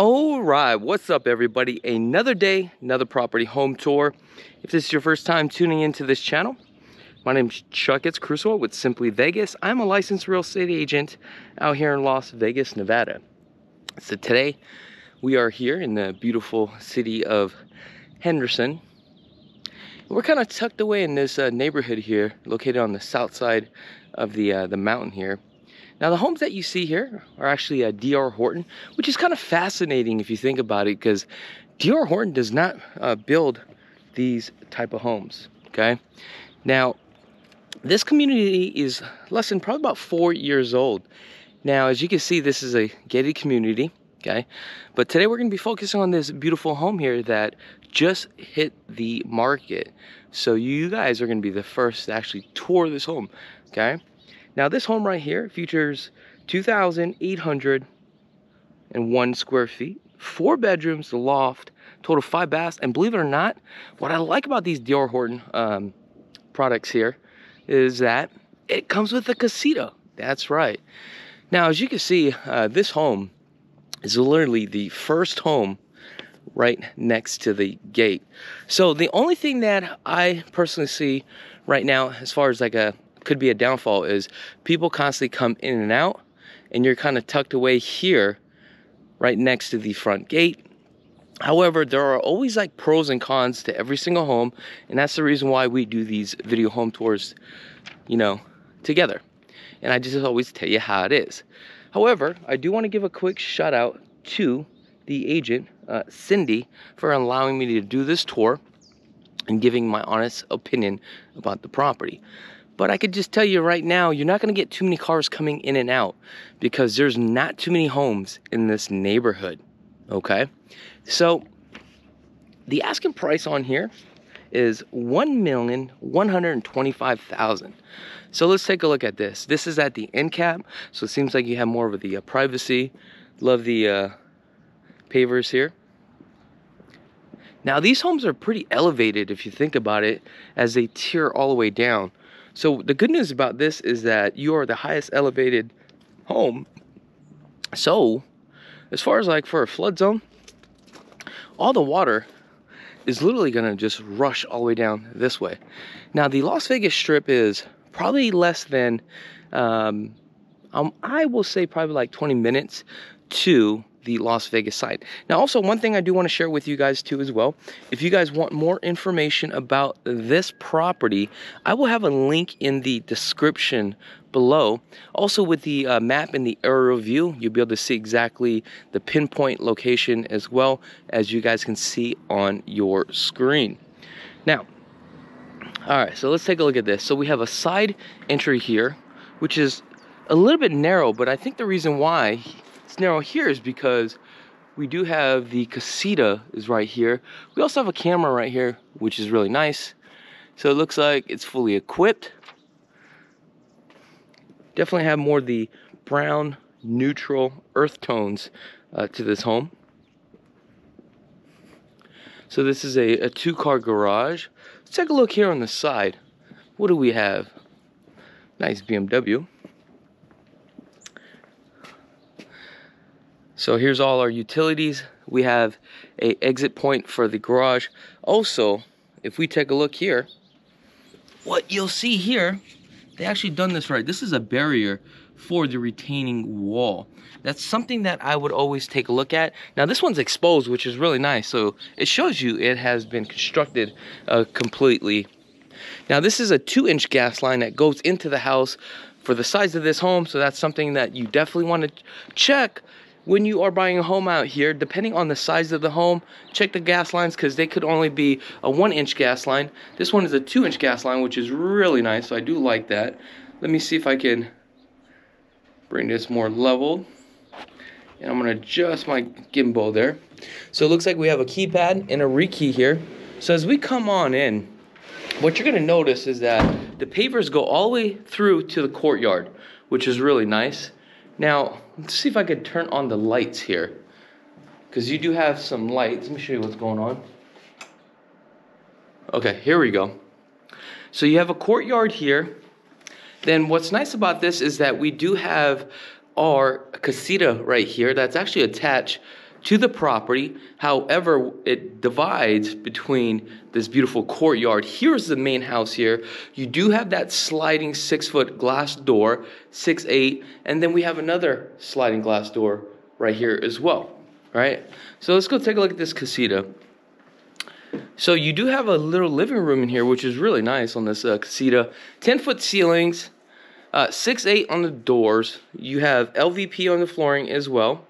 All right, what's up everybody? Another day, another property home tour. If this is your first time tuning into this channel, my name's Chakits Krulsawat with Simply Vegas. I'm a licensed real estate agent out here in Las Vegas, Nevada. So today we are here in the beautiful city of Henderson. We're kind of tucked away in this neighborhood here, located on the south side of the mountain here. Now the homes that you see here are actually a D.R. Horton, which is kind of fascinating if you think about it, because D.R. Horton does not build these type of homes, okay? Now, this community is less than probably about 4 years old. Now, as you can see, this is a gated community, okay? But today we're gonna be focusing on this beautiful home here that just hit the market. So you guys are gonna be the first to actually tour this home, okay? Now this home right here features 2,801 square feet, 4 bedrooms, the loft, total 5 baths, and believe it or not, what I like about these D.R. Horton products here is that it comes with a Casita. That's right. Now as you can see, this home is literally the first home right next to the gate. So the only thing that I personally see right now as far as like could be a downfall is people constantly come in and out, and you're kind of tucked away here right next to the front gate. However, there are always like pros and cons to every single home, and that's the reason why we do these video home tours, you know, together. And I just always tell you how it is. However, I do want to give a quick shout out to the agent, Cindy, for allowing me to do this tour and giving my honest opinion about the property. But I could just tell you right now, you're not going to get too many cars coming in and out because there's not too many homes in this neighborhood, okay? So the asking price on here is $1,125,000. So let's take a look at this. This is at the end cap, so it seems like you have more of the privacy. Love the pavers here. Now these homes are pretty elevated if you think about it, as they tier all the way down. So the good news about this is that you are the highest elevated home. So as far as like for a flood zone, all the water is literally gonna just rush all the way down this way. Now the Las Vegas Strip is probably less than, I will say probably like 20 minutes to the Las Vegas side. Now also one thing I do want to share with you guys too as well, if you guys want more information about this property, I will have a link in the description below. Also with the map and the aerial view, you'll be able to see exactly the pinpoint location as well, as you guys can see on your screen. Now, all right, so let's take a look at this. So we have a side entry here, which is a little bit narrow, but I think the reason why it's narrow here is because we do have the Casita is right here. We also have a camera right here, which is really nice. So it looks like it's fully equipped. Definitely have more of the brown, neutral earth tones to this home. So this is a 2-car garage. Let's take a look here on the side. What do we have? Nice BMW. So here's all our utilities. We have a exit point for the garage. Also, if we take a look here, what you'll see here, they actually done this right. This is a barrier for the retaining wall. That's something that I would always take a look at. Now this one's exposed, which is really nice. So it shows you it has been constructed completely. Now this is a 2-inch gas line that goes into the house for the size of this home. So that's something that you definitely want to check when you are buying a home out here. Depending on the size of the home, check the gas lines, because they could only be a 1-inch gas line. This one is a 2-inch gas line, which is really nice, so I do like that. Let me see if I can bring this more leveled. And I'm gonna adjust my gimbal there. So it looks like we have a keypad and a rekey here. So as we come on in, what you're gonna notice is that the pavers go all the way through to the courtyard, which is really nice. Now, let's see if I could turn on the lights here, because you do have some lights. Let me show you what's going on. Okay, here we go. So you have a courtyard here. Then what's nice about this is that we do have our Casita right here that's actually attached to the property. However, it divides between this beautiful courtyard. Here's the main house here. You do have that sliding 6-foot glass door, 6'8", and then we have another sliding glass door right here as well, right? So let's go take a look at this casita. So you do have a little living room in here, which is really nice on this casita. 10-foot ceilings, 6'8" on the doors. You have LVP on the flooring as well.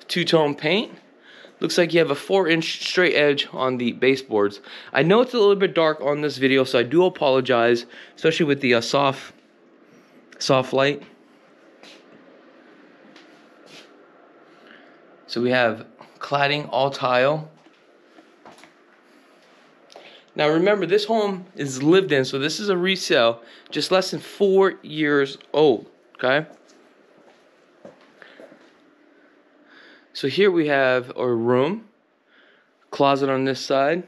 Two-tone paint. Looks like you have a 4-inch straight edge on the baseboards. I know it's a little bit dark on this video, so I do apologize, especially with the soft light. So we have cladding, all tile. Now remember, this home is lived in, so this is a resale, just less than 4 years old, okay? So here we have our room, closet on this side.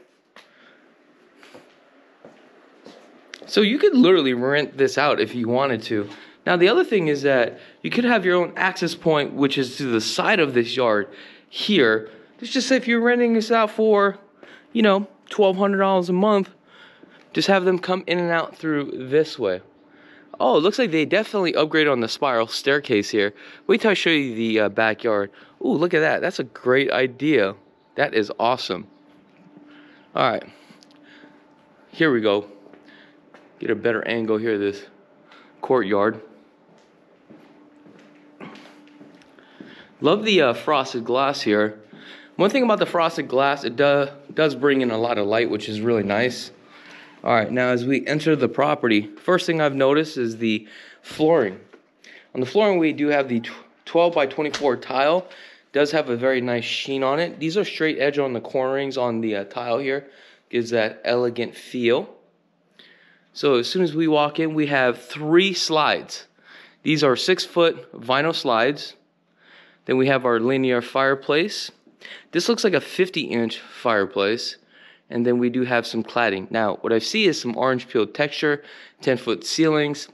So you could literally rent this out if you wanted to. Now the other thing is that you could have your own access point, which is to the side of this yard here. Let's just say if you're renting this out for, you know, $1,200 a month, just have them come in and out through this way. Oh, it looks like they definitely upgraded on the spiral staircase here. Wait till I show you the backyard. Ooh, look at that. That's a great idea. That is awesome. All right. Here we go. Get a better angle here, this courtyard. Love the frosted glass here. One thing about the frosted glass, it does bring in a lot of light, which is really nice. All right, now as we enter the property, first thing I've noticed is the flooring. On the flooring, we do have the 12 by 24 tile. It does have a very nice sheen on it. These are straight edge on the cornerings on the tile here. Gives that elegant feel. So as soon as we walk in, we have 3 slides. These are 6-foot vinyl slides. Then we have our linear fireplace. This looks like a 50-inch fireplace. And then we do have some cladding. Now, what I see is some orange peel texture, 10-foot ceilings.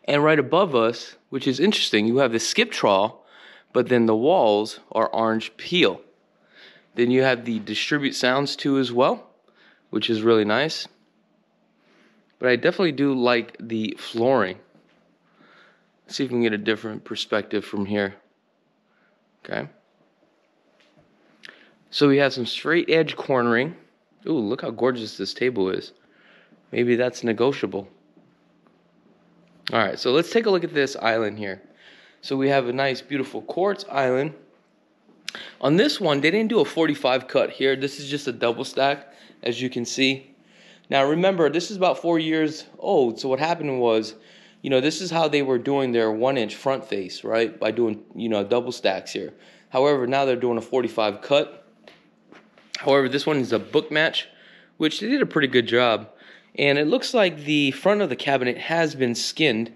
And right above us, which is interesting, you have the skip trawl, but then the walls are orange peel. Then you have the distribute sounds too as well, which is really nice. But I definitely do like the flooring. Let's see if we can get a different perspective from here. Okay. So we have some straight edge cornering. Ooh, look how gorgeous this table is. Maybe that's negotiable. All right, so let's take a look at this island here. So we have a nice, beautiful quartz island. On this one, they didn't do a 45 cut here. This is just a double stack, as you can see. Now remember, this is about 4 years old. So what happened was, you know, this is how they were doing their 1-inch front face, right? By doing, you know, double stacks here. However, now they're doing a 45 cut. However, this one is a book match, which they did a pretty good job. And it looks like the front of the cabinet has been skinned.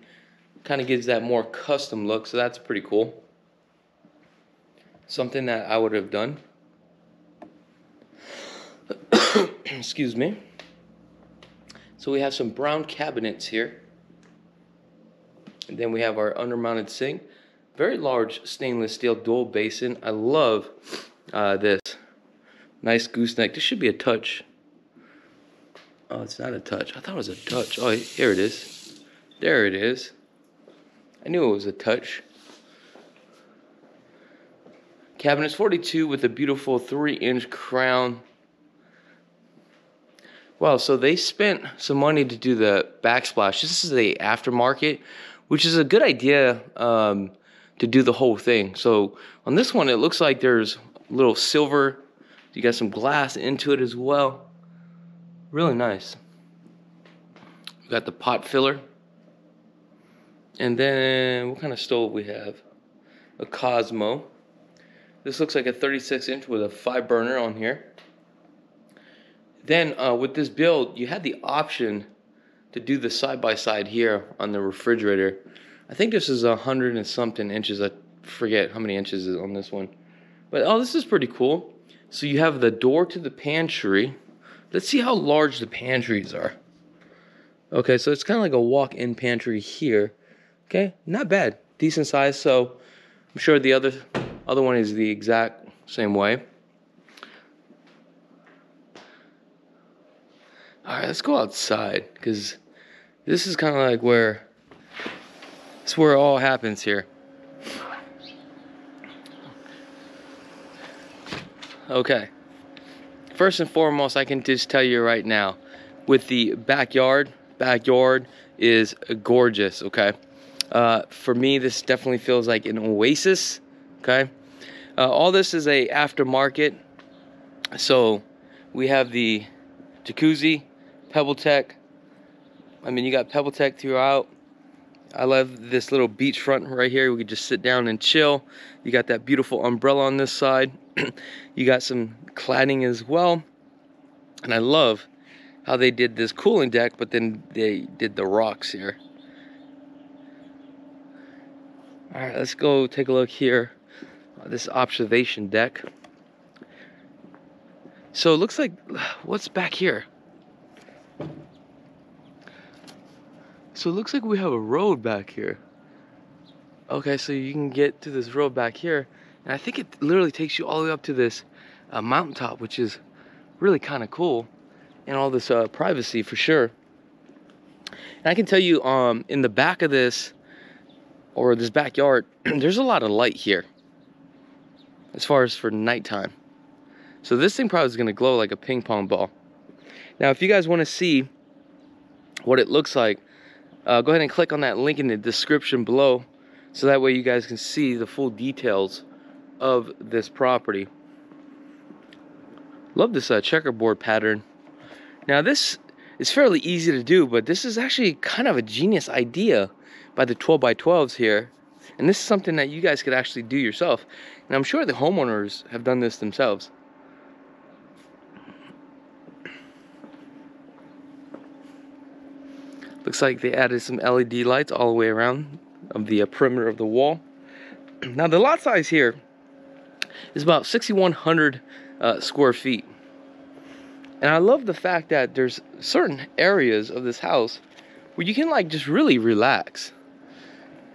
Kind of gives that more custom look, so that's pretty cool. Something that I would have done. Excuse me. So we have some brown cabinets here. And then we have our undermounted sink. Very large stainless steel dual basin. I love this. Nice gooseneck. This should be a touch. Oh, it's not a touch. I thought it was a touch. Oh, here it is. There it is. I knew it was a touch. Cabinet's 42 with a beautiful 3-inch crown. Wow, so they spent some money to do the backsplash. This is the aftermarket, which is a good idea to do the whole thing. So on this one, it looks like there's a little silver. You got some glass into it as well. Really nice. We got the pot filler. And then, what kind of stove we have? A Cosmo. This looks like a 36-inch with a 5-burner on here. Then, with this build, you had the option to do the side-by-side here on the refrigerator. I think this is 100 and something inches. I forget how many inches is on this one. But, oh, this is pretty cool. So you have the door to the pantry. Let's see how large the pantries are. Okay, so it's kind of like a walk-in pantry here. Okay, not bad. Decent size. So I'm sure the other Other one is the exact same way. All right, let's go outside, because this is kind of like where it's where it all happens here. Okay. First and foremost, I can just tell you right now, with the backyard is gorgeous, okay? For me, this definitely feels like an oasis, okay? All this is a aftermarket. So we have the jacuzzi, Pebble Tech. I mean, you got Pebble Tech throughout. I love this little beachfront right here. We could just sit down and chill. You got that beautiful umbrella on this side. You got some cladding as well. And I love how they did this cooling deck, but then they did the rocks here. All right, let's go take a look here. This observation deck. So it looks like, what's back here? So it looks like we have a road back here. Okay, so you can get to this road back here, and I think it literally takes you all the way up to this mountaintop, which is really kind of cool, and all this privacy for sure. And I can tell you, in the back of this, or this backyard, there's a lot of light here, as far as for nighttime. So this thing probably is gonna glow like a ping pong ball. Now, if you guys want to see what it looks like, go ahead and click on that link in the description below, so that way you guys can see the full details of this property. Love this checkerboard pattern. Now this is fairly easy to do, but this is actually kind of a genius idea by the 12x12s here. And this is something that you guys could actually do yourself. And I'm sure the homeowners have done this themselves. Looks like they added some LED lights all the way around of the perimeter of the wall. Now the lot size here is about 6,100 square feet. And I love the fact that there's certain areas of this house where you can like just really relax.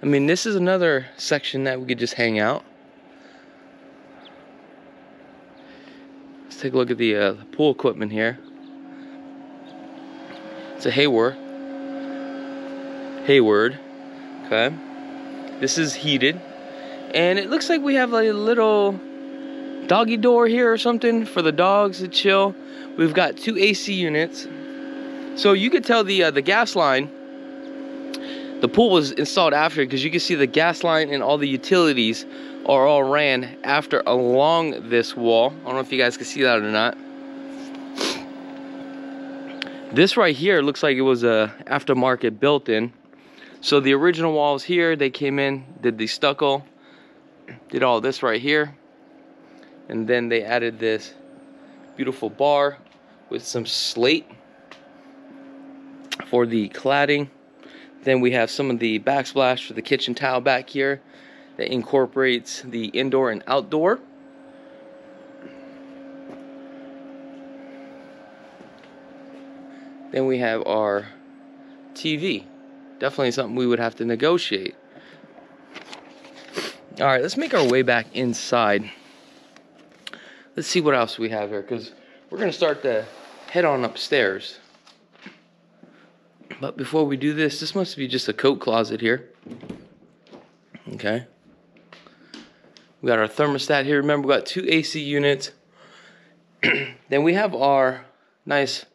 I mean, this is another section that we could just hang out. Let's take a look at the pool equipment here. It's a Hayward, okay. This is heated, and it looks like we have a little doggy door here or something for the dogs to chill. We've got 2 AC units, so you could tell the gas line. The pool was installed after, because you can see the gas line and all the utilities are all ran after along this wall. I don't know if you guys can see that or not. This right here looks like it was a aftermarket built-in. So the original walls here, they came in, did the stucco, did all this right here, and then they added this beautiful bar with some slate for the cladding. Then we have some of the backsplash for the kitchen tile back here that incorporates the indoor and outdoor. Then we have our TV. Definitely something we would have to negotiate. All right, let's make our way back inside. Let's see what else we have here, because we're gonna start to head on upstairs. But before we do this, this must be just a coat closet here. Okay. We got our thermostat here. Remember, we got 2 AC units. Then we have our nice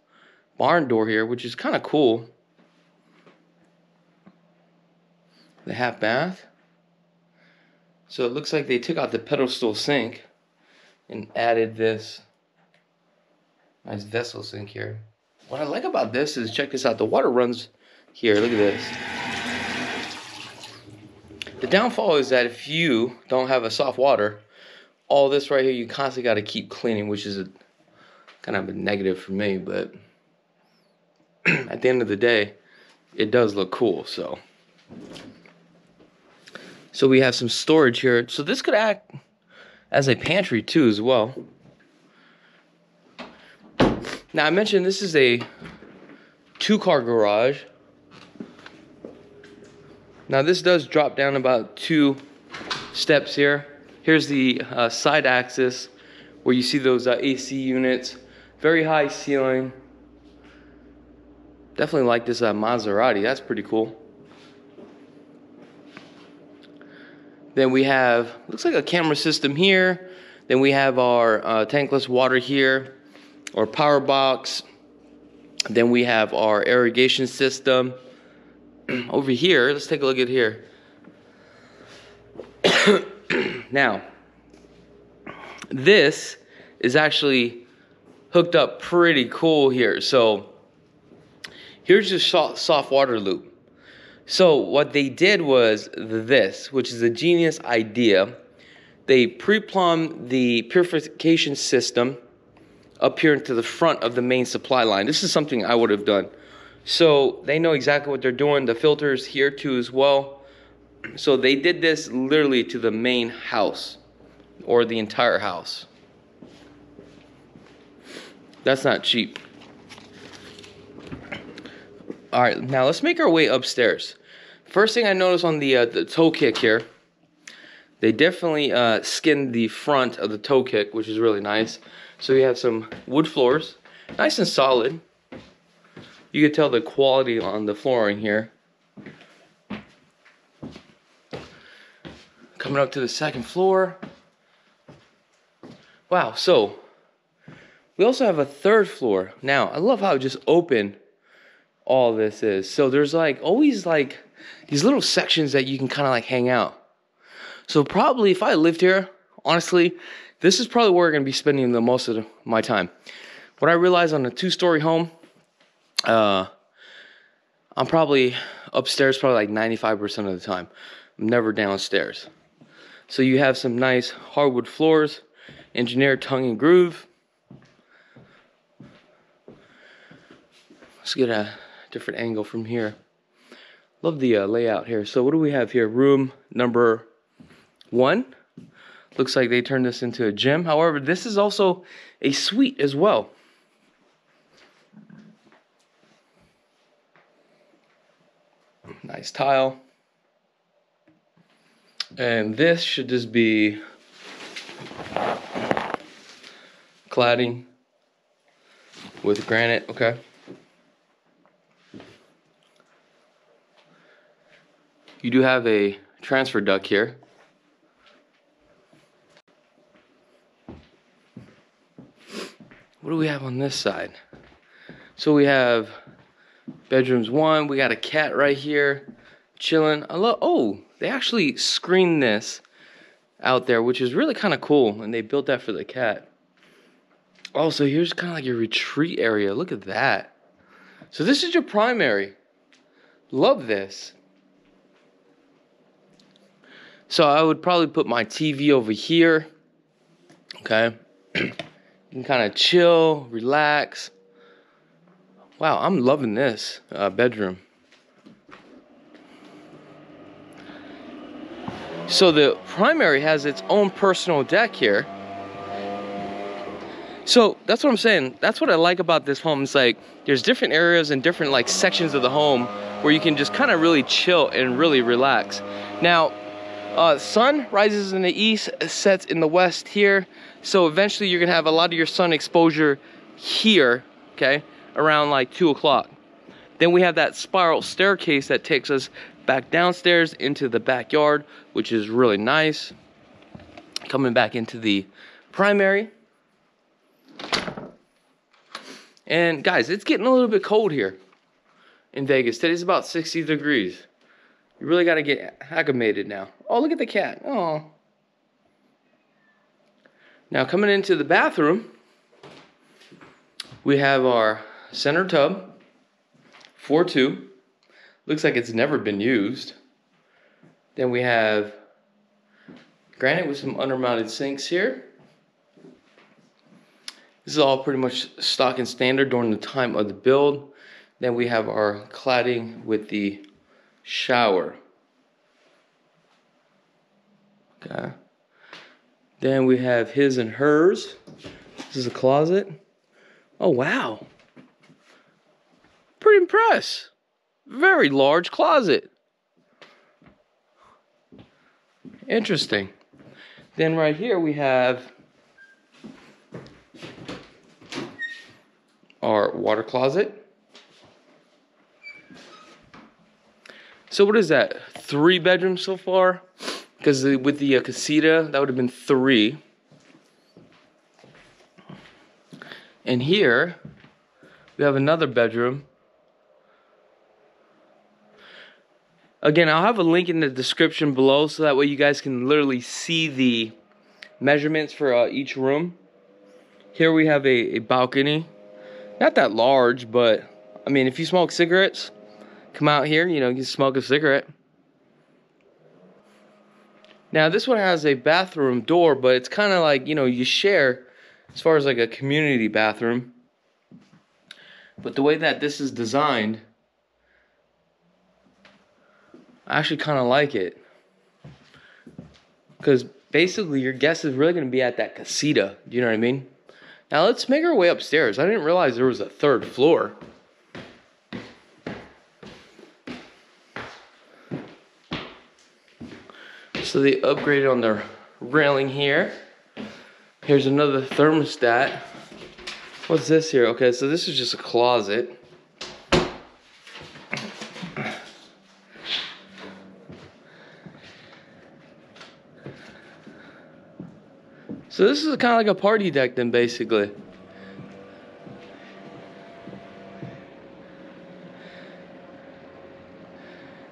barn door here, which is kind of cool. The half bath. So it looks like they took out the pedestal sink and added this nice vessel sink here. What I like about this is, check this out, the water runs here. Look at this. The downfall is that if you don't have a soft water, all this right here you constantly got to keep cleaning, which is kind of a negative for me, but at the end of the day, it does look cool. So we have some storage here. So this could act as a pantry too as well. Now I mentioned this is a 2-car garage. Now this does drop down about 2 steps here. Here's the side axis where you see those AC units. Very high ceiling. Definitely like this Maserati. That's pretty cool. Then we have, looks like a camera system here. Then we have our tankless water here, our power box. Then we have our irrigation system. Over here, let's take a look at here. Now, this is actually hooked up pretty cool here. So here's your soft water loop. So what they did was this, which is a genius idea. They pre-plumbed the purification system up here into the front of the main supply line. This is something I would have done. So they know exactly what they're doing. The filters here too as well. So they did this literally to the main house or the entire house. That's not cheap. All right, now let's make our way upstairs. First thing I noticed on the toe kick here, they definitely skinned the front of the toe kick, which is really nice. So you have some wood floors, nice and solid. You can tell the quality on the flooring here. Coming up to the second floor. Wow, so we also have a third floor. Now, I love how just open all this is. So there's like always like these little sections that you can kind of like hang out. So probably if I lived here, honestly, this is probably where I'm going to be spending the most of my time. What I realized on a 2-story home, I'm probably upstairs probably like 95% of the time. I'm never downstairs. So you have some nice hardwood floors, engineered tongue and groove. Let's get a different angle from here. Love the layout here. So what do we have here? Room number 1. Looks like they turned this into a gym. However, this is also a suite as well. Nice tile. And this should just be cladding with granite, okay. You do have a transfer duct here. What do we have on this side? So we have bedrooms 1. We got a cat right here chilling. I love, oh, they actually screened this out there, which is really kind of cool. And they built that for the cat. Also, here's kind of like your retreat area. Look at that. So this is your primary. Love this. So I would probably put my TV over here. Okay. You can kind of chill, relax. Wow, I'm loving this bedroom. So the primary has its own personal deck here. So that's what I'm saying. That's what I like about this home. It's like there's different areas and different like sections of the home where you can just kind of really chill and really relax. Now, sun rises in the east, sets in the west here. So eventually you're gonna have a lot of your sun exposure here, okay, around like 2 o'clock. Then we have that spiral staircase that takes us back downstairs into the backyard, which is really nice. Coming back into the primary. And guys, it's getting a little bit cold here in Vegas. Today's about 60 degrees. You really got to get acclimated now. Oh, look at the cat. Oh. Now coming into the bathroom, we have our center tub, 4-2. Looks like it's never been used. Then we have granite with some undermounted sinks here. This is all pretty much stock and standard during the time of the build. Then we have our cladding with the shower. Okay. Then we have his and hers. This is a closet. Oh, wow. Pretty impressed. Very large closet. Interesting. Then right here we have our water closet. So what is that? 3 bedrooms so far? Because with the Casita, that would have been 3. And here we have another bedroom. Again, I'll have a link in the description below so that way you guys can literally see the measurements for each room. Here we have a balcony. Not that large, but I mean, if you smoke cigarettes, come out here, you know, you can smoke a cigarette. Now this one has a bathroom door, but it's kind of like, you know, you share as far as like a community bathroom. But the way that this is designed, I actually kind of like it. Because basically your guest is really going to be at that casita. Do you know what I mean? Now let's make our way upstairs. I didn't realize there was a 3rd floor. So they upgraded on their railing here. Here's another thermostat. What's this here? Okay, so this is just a closet. So this is kind of like a party deck then, basically.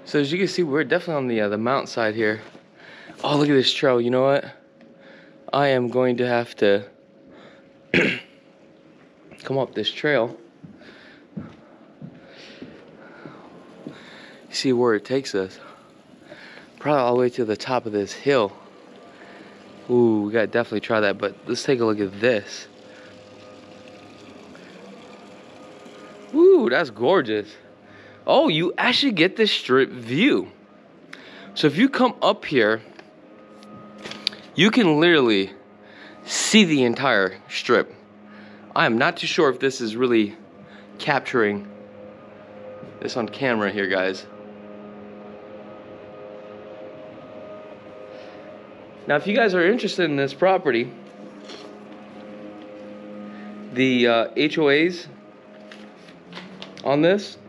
So as you can see, we're definitely on the mountain side here. Oh, look at this trail. You know what? I am going to have to come up this trail. See where it takes us. Probably all the way to the top of this hill. Ooh, we gotta definitely try that, but let's take a look at this. Ooh, that's gorgeous. Oh, you actually get this strip view. So if you come up here, you can literally see the entire strip. I am not too sure if this is really capturing this on camera here, guys. Now, if you guys are interested in this property, the HOAs on this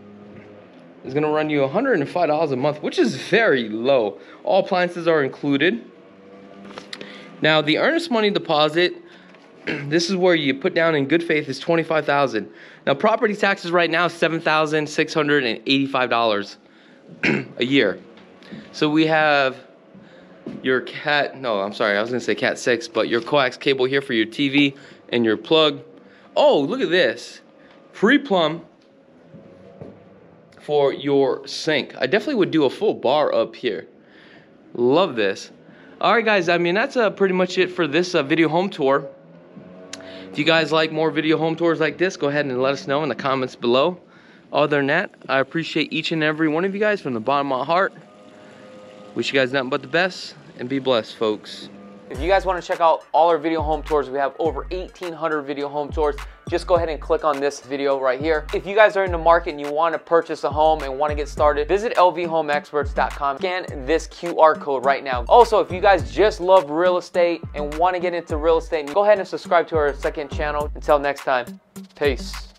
is going to run you $105 a month, which is very low. All appliances are included. Now, the earnest money deposit, this is where you put down in good faith, is $25,000. Now, property taxes right now is $7,685 a year. So we have your Cat, no, I'm sorry, I was gonna say Cat 6, but your coax cable here for your TV and your plug. Oh, look at this. Pre-plumb for your sink. I definitely would do a full bar up here. Love this. Alright guys, I mean, that's pretty much it for this video home tour. If you guys like more video home tours like this, go ahead and let us know in the comments below. Other than that, I appreciate each and every one of you guys from the bottom of my heart. Wish you guys nothing but the best, and be blessed, folks. If you guys want to check out all our video home tours, we have over 1,800 video home tours. Just go ahead and click on this video right here. If you guys are in the market and you want to purchase a home and want to get started, visit lvhomeexperts.com. Scan this QR code right now. Also, if you guys just love real estate and want to get into real estate, go ahead and subscribe to our second channel. Until next time, peace.